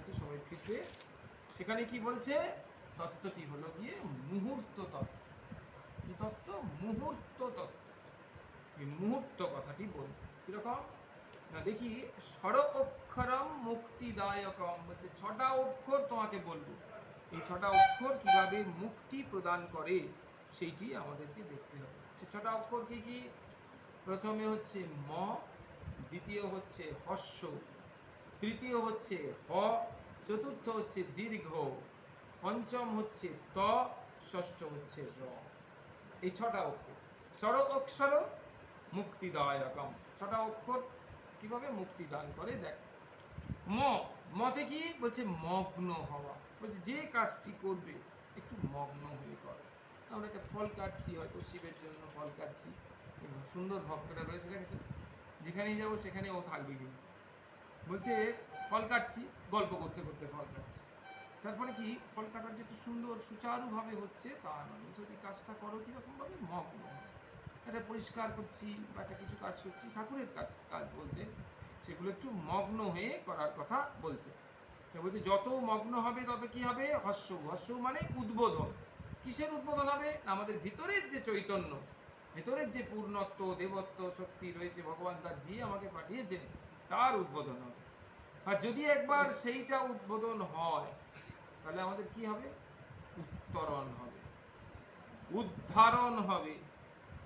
আছে সবাই ফিরবে। সেখানে কি বলছে, তত্ত্বটি হলো গিয়ে মুহূর্ত তত্ত্ব। কি তত্ত্ব? মুহূর্ত তত্ত্ব। এই মুহূর্ত কথাটি বলবো কিরকম না, দেখি ষড় অক্ষরম মুক্তিদায়কম বলছে, 6টা অক্ষর তোমাকে বলবো। এই 6টা অক্ষর কিভাবে মুক্তি প্রদান করে সেইটি আমাদেরকে দেখতে হবে। 6টা অক্ষর কি কি? প্রথমে হচ্ছে ম, দ্বিতীয় হচ্ছে হস্য, তৃতীয় হচ্ছে হ, চতুর্থ হচ্ছে দীর্ঘ, পঞ্চম হচ্ছে ত, ষষ্ঠ হচ্ছে র। এই 6টা অক্ষর। ষড় অক্ষর মুক্তিদায়কম, 6টা অক্ষর কিভাবে মুক্তি দান করে দেখ। ম, মতে কি বলছে? মগ্ন হওয়া। বলছে যে কাজটি করবে একটু মগ্ন হয়ে করো। আমরা একটা ফল কাটছি, হয়তো শিবের জন্য ফল কাটছি, সুন্দর ভক্তরা রয়েছে দেখেছেন, যেখানেই যাবো সেখানে ও থাকবে। কিন্তু বলছে ফল কাটছি, গল্প করতে করতে ফল কাটছি। তারপরে কি ফল কাটার যে একটু সুন্দর সুচারুভাবে হচ্ছে তা নয়। যদি কাজটা করো কীরকমভাবে? মগ্ন। এটা পরিষ্কার করছি বা একটা কিছু কাজ করছি, ঠাকুরের কাজ কাজ বলতে সেগুলো একটু মগ্ন হয়ে করার কথা বলছে। বলছে যত মগ্ন হবে তত কি হবে? হস্য। হস্য মানে উদ্বোধন। কিসের উদ্বোধন হবে? আমাদের ভিতরের যে চৈতন্য, ভিতরের যে পূর্ণত্ব, দেবত্ব, শক্তি রয়েছে, ভগবান তার যে আমাকে পাঠিয়েছেন তার উদ্বোধন হবে। আর যদি একবার সেইটা উদ্বোধন হয় তাহলে আমাদের কি হবে? উত্তরণ হবে, উদ্ধারণ হবে,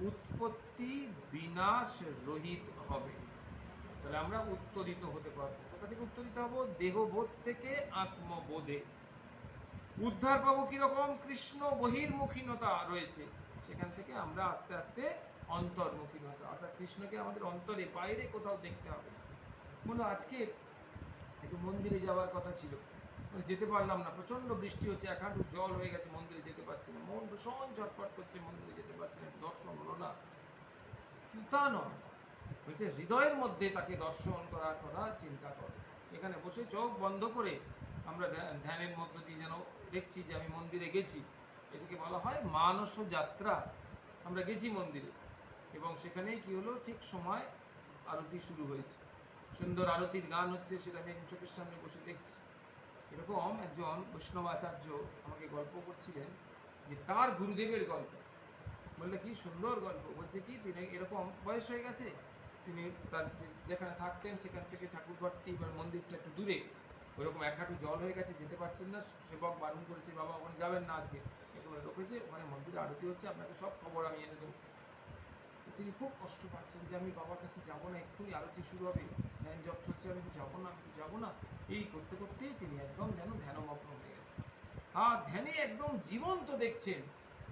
উৎপত্তি বিনাশ রহিত হবে। তাহলে আমরা উত্তরিত হতে পারবো। কোথা থেকে উত্তরিত হব? দেহবোধ থেকে আত্মবোধে। উদ্ধার পাবো কিরকম? কৃষ্ণ বহির্মুখীনতা রয়েছে, সেখান থেকে আমরা আস্তে আস্তে অন্তর্মুখীনতা, অর্থাৎ কৃষ্ণকে আমাদের অন্তরে, বাইরে কোথাও দেখতে হবে। মনে আজকে একটু মন্দিরে যাওয়ার কথা ছিল, যেতে পারলাম না, প্রচন্ড বৃষ্টি হচ্ছে, এক হাঁটু জল হয়ে গেছে, মন্দিরে যেতে পারছি না, মন ভীষণ চটপট করছে, মন্দিরে যেতে পারছি না, দর্শন হলো না। তা নয়, বলছে হৃদয়ের মধ্যে তাকে দর্শন করার কথা চিন্তা করো। এখানে বসে চোখ বন্ধ করে আমরা ধ্যানের মধ্য দিয়ে যেন দেখছি যে আমি মন্দিরে গেছি। এটাকে বলা হয় মানস যাত্রা। আমরা গেছি মন্দিরে এবং সেখানেই কি হলো, ঠিক সময় আরতি শুরু হয়েছে, সুন্দর আরতির গান হচ্ছে, সেটা আমি চোখের সামনে বসে দেখছি। এরকম একজন বৈষ্ণব আচার্য আমাকে গল্প করছিলেন যে তার গুরুদেবের গল্প। বললে কি সুন্দর গল্প। বলছে কি, তিনি এরকম বয়স হয়ে গেছে, তিনি তার যেখানে থাকতেন সেখান থেকে ঠাকুরঘরটি বা মন্দিরটা একটু দূরে, ওইরকম এক হাঁটু জল হয়ে গেছে, যেতে পারছেন না। সেবক বারণ করেছে, বাবা ওখানে যাবেন না আজকে, একেবারে রোকেছে, ওখানে মন্দিরে আরতি হচ্ছে, আপনাকে সব খবর আমি এনে দেবো। তিনি খুব কষ্ট পাচ্ছেন যে আমি বাবার কাছে যাবো না, এক্ষুনি আরতি শুরু হবে, ধ্যান জপ চলছে, আমি তো যাবো না, আমি তো যাবো না। এই করতে করতেই তিনি একদম যেন ধ্যানমগ্ন হয়ে গেছেন। আর ধ্যানে একদম জীবন্ত দেখছেন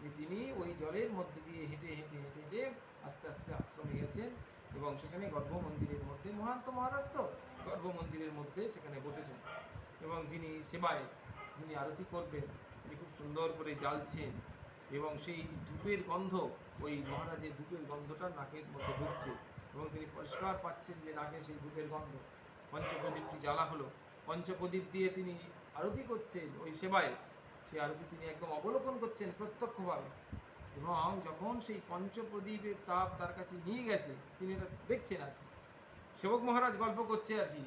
যে তিনি ওই জলের মধ্যে দিয়ে হেঁটে হেঁটে হেঁটে হেঁটে আস্তে আস্তে আশ্রমে গেছেন এবং সেখানে গর্ভ মন্দিরের মধ্যে, মহান্ত মহারাজ তো গর্ভ মন্দিরের মধ্যে সেখানে বসেছেন এবং যিনি সেবায়, যিনি আরতি করবেন, তিনি খুব সুন্দর করে জ্বালছেন এবং সেই ধূপের গন্ধ, ওই মহারাজের ধূপের গন্ধটা নাকের মধ্যে ঢুকছে এবং তিনি পরিষ্কার পাচ্ছেন যে নাকে সেই ধূপের গন্ধ। পঞ্চপ্রদীপটি জ্বালা হলো, পঞ্চপ্রদীপ দিয়ে তিনি আরতি করছেন ওই সেবায়, সেই আরতি তিনি একদম অবলোকন করছেন প্রত্যক্ষভাবে। এবং যখন সেই পঞ্চপ্রদীপের তাপ তার কাছে নিয়ে গেছে, তিনি এটা দেখছেন আর কি, সেবক মহারাজ গল্প করছে আর কি,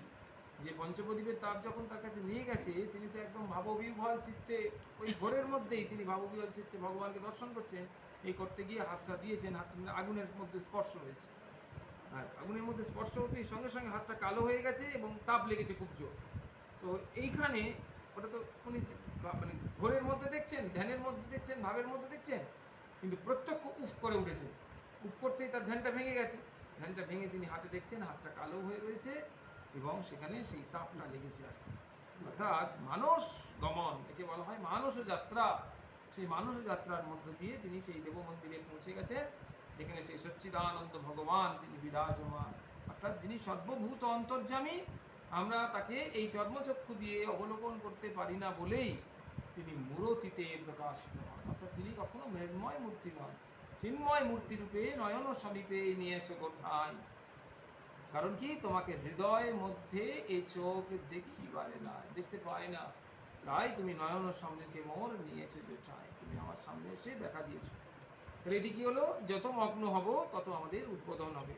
যে পঞ্চপ্রদীপের তাপ যখন তার কাছে নিয়ে গেছে, তিনি তো একদম ভাববিহ্বল চিত্তে, ওই ঘোরের মধ্যেই তিনি ভাববিহ্বল চিত্তে ভগবানকে দর্শন করছেন। এই করতে গিয়ে হাতটা দিয়েছেন, হাতটা আগুনের মধ্যে স্পর্শ হয়েছে, আর আগুনের মধ্যে স্পর্শ হতেই সঙ্গে সঙ্গে হাতটা কালো হয়ে গেছে এবং তাপ লেগেছে খুব জোর। তো এইখানে ওটা তো উনি মানে ঘোরের মধ্যে দেখছেন, ধ্যানের মধ্যে দেখছেন, ভাবের মধ্যে দেখছেন, কিন্তু প্রত্যক্ষ উফ করে উঠেছে, উফ করতেই তার ধ্যানটা ভেঙে গেছে। ধ্যানটা ভেঙে তিনি হাতে দেখছেন হাতটা কালো হয়ে রয়েছে এবং সেখানে সেই তাপটা লেগেছে আর কি। অর্থাৎ মানস গমন, একে বলা হয় মানস যাত্রা। সেই মানস যাত্রার মধ্য দিয়ে তিনি সেই দেব মন্দিরে পৌঁছে গেছেন, যেখানে সেই সচ্চিদানন্দ ভগবান তিনি বিরাজমান, অর্থাৎ যিনি সর্বভূত অন্তর্যামী। আমরা তাকে এই চর্মচক্ষু দিয়ে অবলোকন করতে পারি না বলেই তিনি মূরতিতে প্রকাশিত হন, অর্থাৎ তিনি কখনো মৃন্ময় মূর্তি নন, চিন্ময় মূর্তিরূপে নয়ন সমীপে নিয়েছে কোথায়। কারণ কি, তোমাকে হৃদয়ের মধ্যে এই চোখ দেখিবারে না, দেখতে পায় না, তাই তুমি নয়ন সামনেকে মোর নিয়েছো যে চাই, তুমি আমার সামনে এসে দেখা দিয়েছো। তাহলে এটি কি হলো, যত মগ্ন হব তত আমাদের উদ্বোধন হবে।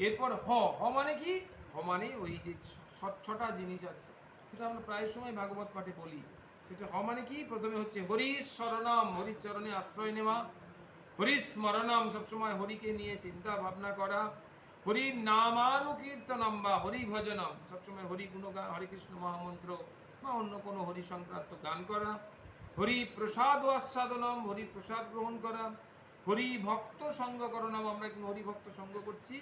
এরপর হ, হ মানে কি? হ মানে ওই যে 6টা জিনিস আছে, সেটা আমরা প্রায় সময় ভাগবত পাঠে বলি। সেটা হ মানে কি? প্রথমে হচ্ছে হরির শরণাম, হরির চরণে আশ্রয় নেওয়া, হরির স্মরণাম, সবসময় হরিকে নিয়ে চিন্তা ভাবনা করা, হরির নামানুকীর্তনম বা হরি ভজনম, সবসময় হরি গুণগান, হরে কৃষ্ণ মহামন্ত্র বা অন্য কোনো হরি সংক্রান্ত গান করা, হরি প্রসাদ আস্বাদনম, হরি প্রসাদ গ্রহণ করা, হরি ভক্ত সঙ্গকরণম, আমরা কিন্তু হরি ভক্ত সঙ্গ করছি,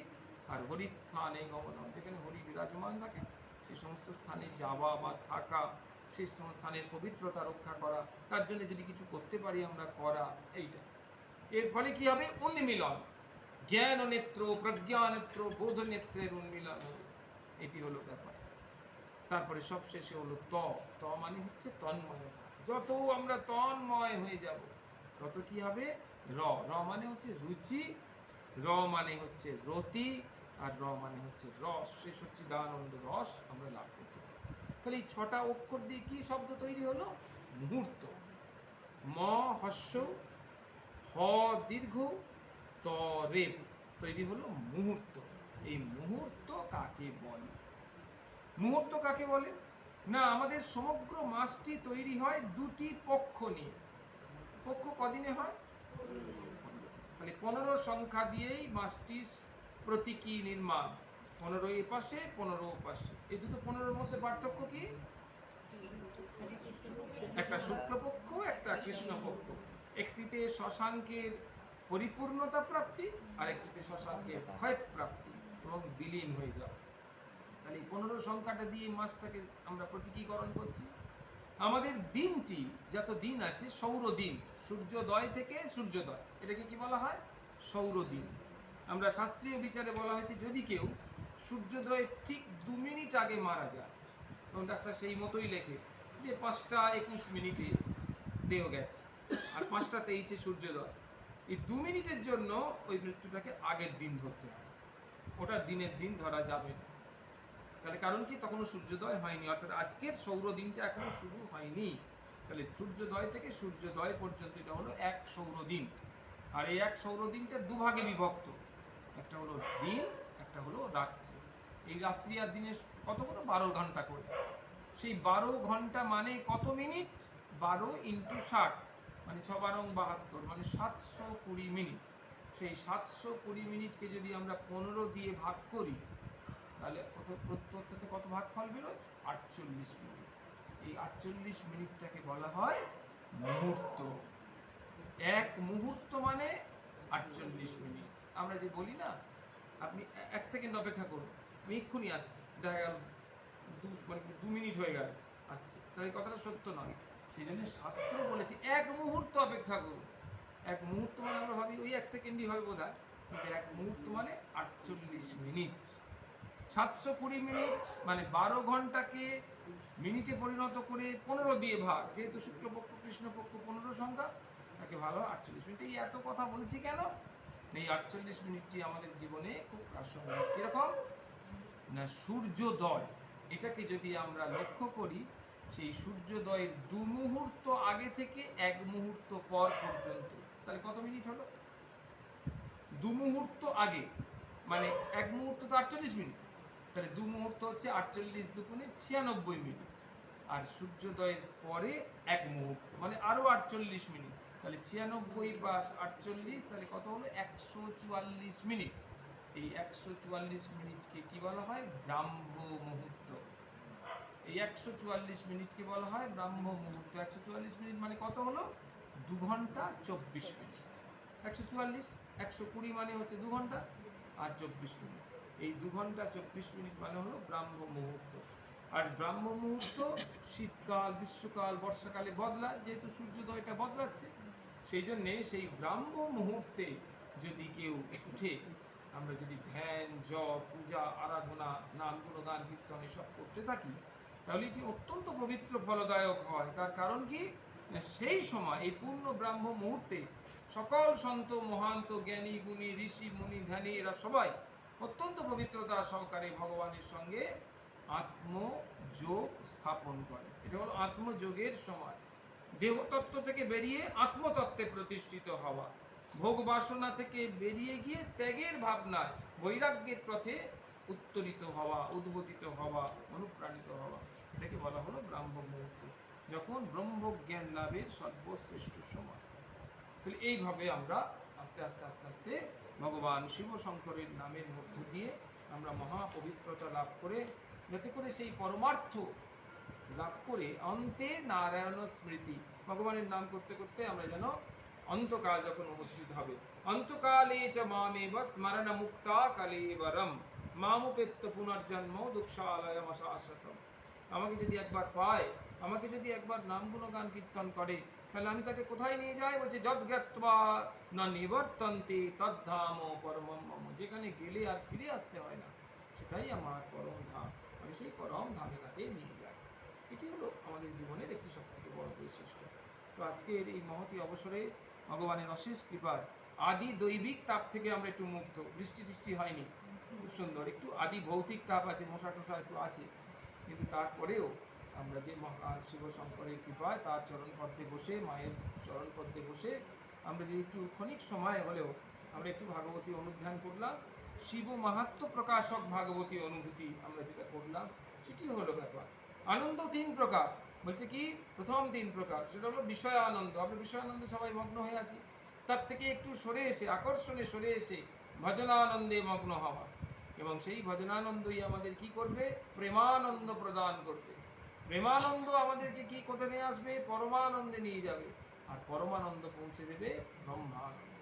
আর হরি স্থানে গমনম, যেখানে হরি বিরাজমান থাকে সেই সমস্ত স্থানে যাওয়া বা থাকা, সেই সমস্ত স্থানের পবিত্রতা রক্ষা করা, তার জন্য যদি কিছু করতে পারি আমরা করা, এইটা। এর ফলে কি হবে? উন্মিলন, জ্ঞান নেত্র, প্রজ্ঞা নেত্র, বোধ নেত্রের উন্মিলন হবে, এটি হলো ব্যাপার। তারপরে সব শেষে হলো ত মানে হচ্ছে তন্ময়তা। যত আমরা তন্ময় হয়ে যাব তত কি হবে? র মানে হচ্ছে রুচি, র মানে হচ্ছে রতি, আর র মানে হচ্ছে রস, শেষ হচ্ছে দানন্দ রস আমরা লাভ করতে পারি। তাহলে এই 6টা অক্ষর দিয়ে কি শব্দ তৈরি হলো? মুহূর্ত। ম হস্য, হ দীর্ঘ, ত রেপ, তৈরি হলো মুহূর্ত। এই মুহূর্ত কাকে বলে? মুহূর্ত কাকে বলে? না, আমাদের সমগ্র মাসটি তৈরি হয় 2টি পক্ষ নিয়ে। পক্ষ কদিনে হয়? তাহলে 15 সংখ্যা দিয়েই মাসটির প্রতীকী নির্মাণ। 15 এপাশে, 15 ওপাশে। এই দুটো 15-র মধ্যে পার্থক্য কি? একটা শুক্লপক্ষ, একটা কৃষ্ণপক্ষ। একটিতে শশাঙ্কের পরিপূর্ণতা প্রাপ্তি, আর একটিতে শশাঙ্কের ক্ষয় প্রাপ্তি এবং বিলীন হয়ে যাওয়া। তাহলে 15 সংখ্যাটা দিয়ে মাসটাকে আমরা প্রতীকীকরণ করছি। আমাদের দিনটি, যত দিন আছে, সৌরদিন, সূর্যোদয় থেকে সূর্যোদয়, এটাকে কি বলা হয়? সৌরদিন। আমরা শাস্ত্রীয় বিচারে বলা হয়েছে যদি কেউ সূর্যোদয়ের ঠিক 2 মিনিট আগে মারা যায়, তখন ডাক্তার সেই মতোই লেখে যে 5টা 21 মিনিটে দেহ গেছে, আর 5টা 23-এ সূর্যোদয়। এই 2 মিনিটের জন্য ওই মৃত্যুটাকে আগের দিন ধরতে হবে, ওটা দিনের দিন ধরা যাবে না। তাহলে কারণ কি? তখনও সূর্যোদয় হয়নি, অর্থাৎ আজকের সৌর দিনটা এখনো শুরু হয়নি। তাহলে সূর্যোদয় থেকে সূর্যোদয় পর্যন্ত এটা হলো এক সৌরদিন। আর এই এক সৌরদিনটা দুভাগে বিভক্ত, একটা হলো দিন, একটা হলো রাত্রি। এই রাত্রি আর দিনের কত 12 ঘন্টা করে। সেই 12 ঘন্টা মানে কত মিনিট? 12 × 60 মানে 6 12 72, মানে 720 মিনিট। সেই 720 মিনিটকে যদি আমরা 15 দিয়ে ভাগ করি, তাহলে প্রত্যেকটাতে কত ভাগ ফল বেরোয়? 48 মিনিট। এই 48 মিনিটটাকে বলা হয় মুহূর্ত। এক মুহূর্ত মানে 48 মিনিট। আমরা যে বলি না, আপনি 1 সেকেন্ড অপেক্ষা করুন, আমি এক্ষুনি আসছি, দেখা গেল 2 মিনিট হয়ে গেল আসছে, তাহলে কথাটা সত্য নয়। সেই জন্য শাস্ত্র বলেছে 1 মুহূর্ত অপেক্ষা করুন। 1 মুহূর্ত মানে আমরা ভাবি ওই 1 সেকেন্ডই হবে বোধ হয়, কিন্তু 1 মুহূর্ত মানে 48 মিনিট। 720 মিনিট মানে 12 ঘন্টাকে মিনিটে পরিণত করে 15 দিয়ে ভাগ, যেহেতু শুক্লপক্ষ কৃষ্ণপক্ষ 15 সংখ্যা, তাকে ভালো 48 মিনিট। এই এত কথা বলছি কেন? এই 48 মিনিটটি আমাদের জীবনে খুব প্রাসঙ্গিক। কিরকম না, সূর্যোদয়, এটাকে যদি আমরা লক্ষ্য করি, সেই সূর্যোদয়ের 2 মুহূর্ত আগে থেকে 1 মুহূর্ত পর পর্যন্ত, তাহলে কত মিনিট হলো? 2 মুহূর্ত আগে মানে 1 মুহূর্ত তো 48 মিনিট, তাহলে 2 মুহূর্ত হচ্ছে 48 দুগুণে 96 মিনিট, আর সূর্যোদয়ের পরে 1 মুহূর্ত মানে আরো 48 মিনিট, তাহলে 96 + 48, তাহলে কত হলো? 144 মিনিট। এই 144 মিনিটকে কি বলা হয়? ব্রাহ্ম মুহূর্ত। এই 144 মিনিটকে বলা হয় ব্রাহ্ম মুহূর্ত। 144 মিনিট মানে কত হলো? 2 ঘন্টা 24 মিনিট। 144, 120 মানে হচ্ছে 2 ঘন্টা আর 24 মিনিট। এই 2 ঘন্টা 24 মিনিট মানে হলো ব্রাহ্ম মুহূর্ত। আর ব্রাহ্ম মুহূর্ত শীতকাল, গ্রীষ্মকাল, বর্ষাকালে বদলায়, যেহেতু সূর্যোদয়টা বদলাচ্ছে। সেই জন্যে সেই ব্রাহ্ম মুহূর্তে যদি কেউ উঠে, আমরা যদি ধ্যান, জপ, পূজা, আরাধনা, নাম, গুণগান, কীর্তন এসব করতে থাকি, তাহলে এটি অত্যন্ত পবিত্র ফলদায়ক হয়। তার কারণ কি? সেই সময় এই পূর্ণ ব্রাহ্ম মুহূর্তে সকল সন্ত, মহান্ত, জ্ঞানী, গুণী, ঋষি, মুনি, ধ্যানী এরা সবাই অত্যন্ত পবিত্রতা সহকারে ভগবানের সঙ্গে আত্মযোগ স্থাপন করে। এটা হলো আত্মযোগের সময়। দেহতত্ত্ব থেকে বেরিয়ে আত্মতত্ত্বে প্রতিষ্ঠিত হওয়া, ভোগ বাসনা থেকে বেরিয়ে গিয়ে ত্যাগের ভাবনায় বৈরাগ্যের পথে উত্তরিত হওয়া, উদ্বোধিত হওয়া, অনুপ্রাণিত হওয়া, এটাকে বলা হলো ব্রাহ্ম মুহূর্ত, যখন ব্রহ্মজ্ঞান লাভের সর্বশ্রেষ্ঠ সময়। তাহলে এইভাবে আমরা আস্তে আস্তে আস্তে আস্তে ভগবান শিব শঙ্করের নামের মধ্য দিয়ে আমরা মহাপবিত্রতা লাভ করে, যাতে করে সেই পরমার্থ লাভ করে অন্তে নারায়ণ স্মৃতি, ভগবানের নাম করতে করতে আমরা যেন অন্তকাল যখন উপস্থিত হবে, অন্তকালে চ মামেব স্মরণ মুক্তা কালেবরম মামুপেত্য পুনর্জন্ম দুঃখালয়ম শাশ্বতম। আমাকে যদি একবার পায়, আমাকে যদি একবার নাম গুণগান কীর্তন করে, তাহলে আমি তাকে কোথায় নিয়ে যাই? বলছে যদ্জ্ঞাত্বা ন নিবর্তন্তে তদ্ধাম পরমম মম, যেখানে গেলে আর ফিরে আসতে হয় না, সেটাই আমার পরম ধাম, আমি সেই পরম ধামে তাকে নিয়ে যাই। এটি হলো আমাদের জীবনের একটি সবথেকে বড় বৈশিষ্ট্য। তো আজকের এই মহতি অবসরে ভগবানের অশেষ কৃপায় আদি দৈবিক তাপ থেকে আমরা একটু মুক্ত, বৃষ্টি টিষ্টি হয়নি, খুব সুন্দর, একটু আদি ভৌতিক তাপ আছে, মশা টশা একটু আছে, কিন্তু তারপরেও আমরা যে মহান শিব শঙ্করের কৃপায় তার চরণপদ্মে বসে, মায়ের চরণপদ্মে বসে আমরা যে একটু ক্ষণিক সময় হলেও আমরা একটু ভাগবতী অনুধ্যান করলাম, শিব মাহাত্ম্য প্রকাশক ভাগবতী অনুভূতি আমরা যেটা করলাম, সেটি হলো ব্যাপার। আনন্দ তিন প্রকার, বলছে কি প্রথম তিন প্রকার, সেটা হলো বিষয় আনন্দ। আমরা বিষয় আনন্দে সবাই মগ্ন হয়ে আছি, তার থেকে একটু সরে এসে, আকর্ষণে সরে এসে ভজনানন্দে মগ্ন হওয়া, এবং সেই ভজনানন্দই আমাদের কি করবে? প্রেমানন্দ প্রদান করবে। প্রেমানন্দ আমাদেরকে কি কোথায় নিয়ে আসবে? পরমানন্দে নিয়ে যাবে, আর পরমানন্দ পৌঁছে দেবে ব্রহ্মানন্দ।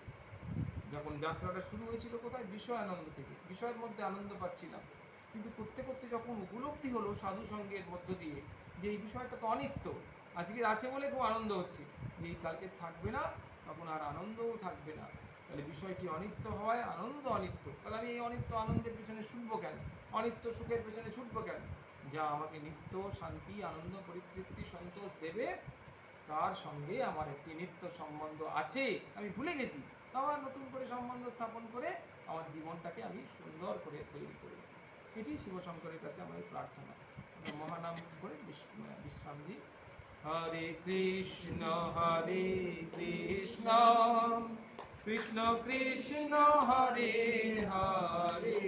যখন যাত্রাটা শুরু হয়েছিল কোথায়? বিষয় আনন্দ থেকে, বিষয়ের মধ্যে আনন্দ পাচ্ছিলাম, কিন্তু করতে করতে যখন উপলব্ধি হলো সাধু সঙ্গের মধ্য দিয়ে যে এই বিষয়টা তো অনিত্য, আজকে আছে বলে খুব আনন্দ হচ্ছে, যে কালকে থাকবে না, তখন আর আনন্দও থাকবে না, তাহলে বিষয়টি অনিত্য হওয়ায় আনন্দ অনিত্য, তাহলে আমি এই অনিত্য আনন্দের পেছনে ছুটবো কেন? অনিত্য সুখের পেছনে ছুটবো কেন? যা আমাকে নিত্য শান্তি, আনন্দ, পরিতৃপ্তি, সন্তোষ দেবে, তার সঙ্গে আমার একটি নিত্য সম্বন্ধ আছে, আমি ভুলে গেছি, আবার নতুন করে সম্বন্ধ স্থাপন করে আমার জীবনটাকে আমি সুন্দর করে তৈরি করব। এটি শিবশঙ্করের কাছে আমাদের প্রার্থনা। মহানাম করে বিশ্রাম দিই। হরে কৃষ্ণ কৃষ্ণ কৃষ্ণ হরে হরে,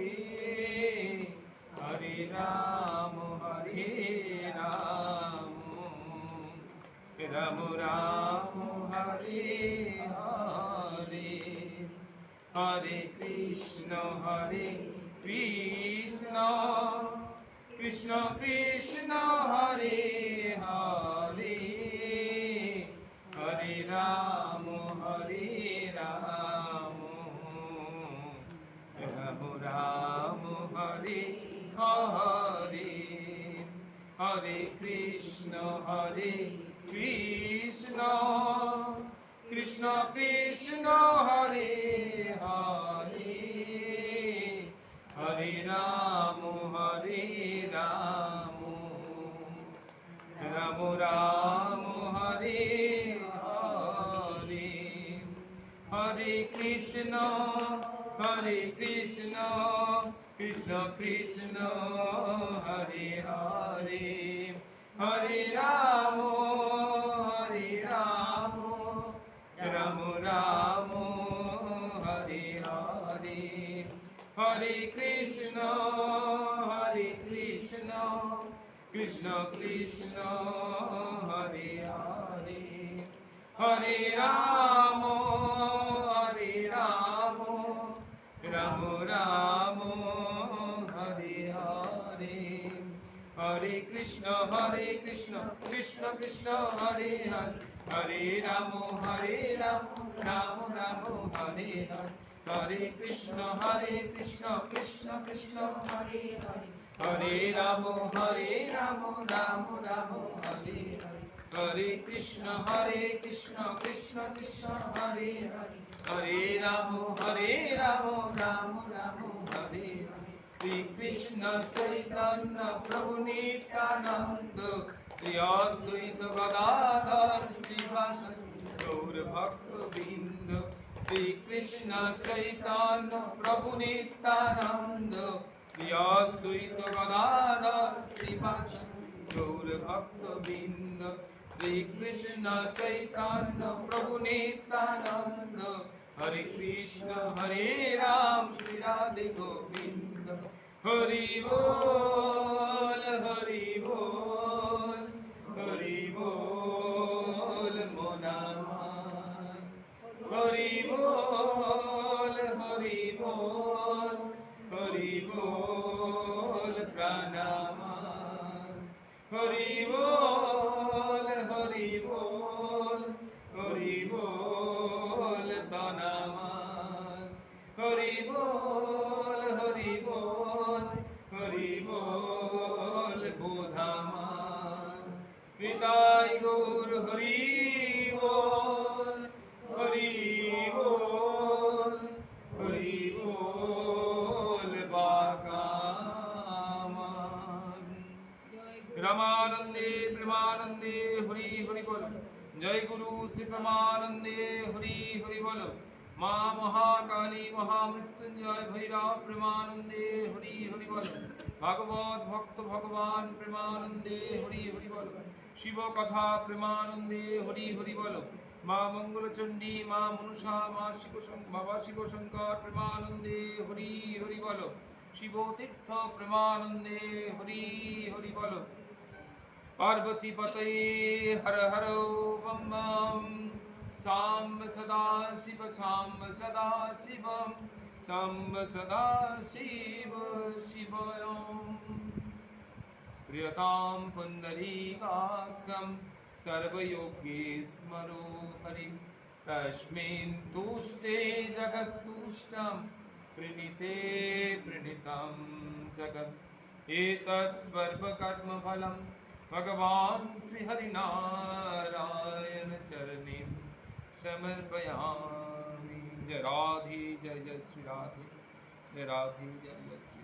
হরে রাম রাম রাম হরে হরে, হরে কৃষ্ণ কৃষ্ণ কৃষ্ণ হরে হরে, হরে রাম রাম রাম হরে হরে, হরে কৃষ্ণ কৃষ্ণ কৃষ্ণ হরে হরে, হরে রাম রাম রাম হরে হরে, হরে কৃষ্ণ কৃষ্ণ কৃষ্ণ হরে হরে, হরে রাম রাম রাম হরে হরে, হরে কৃষ্ণ কৃষ্ণ কৃষ্ণ হরে হরে, হরে রাম রাম রাম হরে হরে, হরে কৃষ্ণ কৃষ্ণ কৃষ্ণ হরে হরে, হরে রাম রাম রাম হরে হরে, হরে কৃষ্ণ কৃষ্ণ কৃষ্ণ হরে হরে, হরে রাম রাম রাম হরে হরে, হরে কৃষ্ণ কৃষ্ণ কৃষ্ণ হরে হরে, হরে রাম রাম রাম হরে হরে, শ্রী কৃষ্ণ চৈতন্য প্রভু নিত্যানন্দ, শ্রী অদ্বৈত গদাধর শ্রীবাসাদি গৌর ভক্ত বৃন্দ, শ্রী কৃষ্ণ চৈতন্য প্রভু নিত্যানন্দ, শ্রী অদ্বৈত গদাধর শ্রীবাসাদি গৌর ভক্ত বৃন্দ, শ্রী কৃষ্ণ চৈতন্য প্রভু নিত্যানন্দ, হরে কৃষ্ণ হরে রাম শ্রী রাধে গোবিন্দ, হরি বল হরি বল। হরি বল, হরি বল, হরি বল তনামান, হরি বল, হরি বল, হরি বল বোধামান, হৃদয় গৌর হরি বল, হরি বল, হরি বল বাকামান। রামানন্দে প্রেমানন্দে হরি হরি বল, জয় গুরু শ্রী প্রেমানন্দে হরি হরি বল, মা মহাকালী মহামৃত্যুঞ্জয় ভৈরব প্রেমানন্দে হরি হরি বল, ভাগবত ভক্ত ভগবান প্রেমানন্দে হরি হরি বল, শিব কথা প্রেমানন্দে হরি হরি বল, মা মঙ্গলচণ্ডী মা মনসা মা বাবা শিব শঙ্কর প্রেমানন্দে হরি হরি বল, শিব তীর্থ প্রেমানন্দে হরি হরি বল, पार्वती पतये हर हर बम बम, सांब सदा शिव सांब सदा शिवम, सांब सदा शिव शिवयम्। प्रियतां पुण्डरीकाक्षं सर्वयोगेश्वरो हरिं, तस्मिन् तुष्टे जगत्तुष्टं, प्रणीते प्रणीतं जगत्, एतत् सर्वकर्मफलं भगवान् श्रीहरिनारायण चरणे समर्पयामि। जय राधे जय जय श्री राधे, जय राधे जय जय श्री